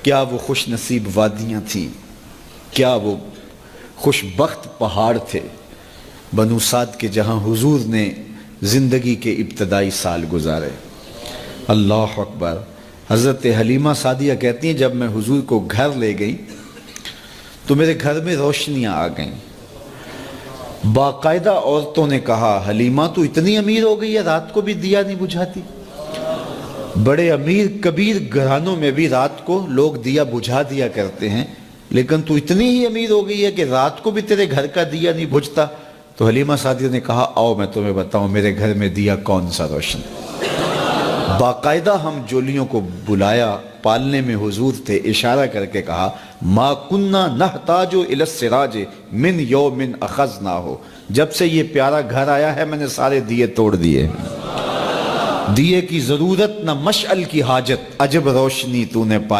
کیا وہ خوش نصیب وادیاں تھیں، کیا وہ خوش بخت پہاڑ تھے بنو سعد کے، جہاں حضور نے زندگی کے ابتدائی سال گزارے۔ اللہ اکبر۔ حضرت حلیمہ سعدیہ کہتی ہیں جب میں حضور کو گھر لے گئی تو میرے گھر میں روشنیاں آ گئیں۔ باقاعدہ عورتوں نے کہا حلیمہ تو اتنی امیر ہو گئی ہے، رات کو بھی دیا نہیں بجھاتی۔ بڑے امیر کبیر گھرانوں میں بھی رات کو لوگ دیا بجھا دیا کرتے ہیں، لیکن تو اتنی ہی امیر ہو گئی ہے کہ رات کو بھی تیرے گھر کا دیا نہیں بجھتا۔ تو حلیمہ سعدیہ نے کہا آؤ میں تمہیں بتاؤں میرے گھر میں دیا کون سا روشن۔ باقاعدہ ہم جولیوں کو بلایا، پالنے میں حضور تھے، اشارہ کر کے کہا ما کننا نحتاج الی السراج من یوم اخذناہ، جب سے یہ پیارا گھر آیا ہے میں نے سارے دیے توڑ دیے، دیے کی ضرورت نہ مشعل کی حاجت، عجب روشنی تو نے پائی۔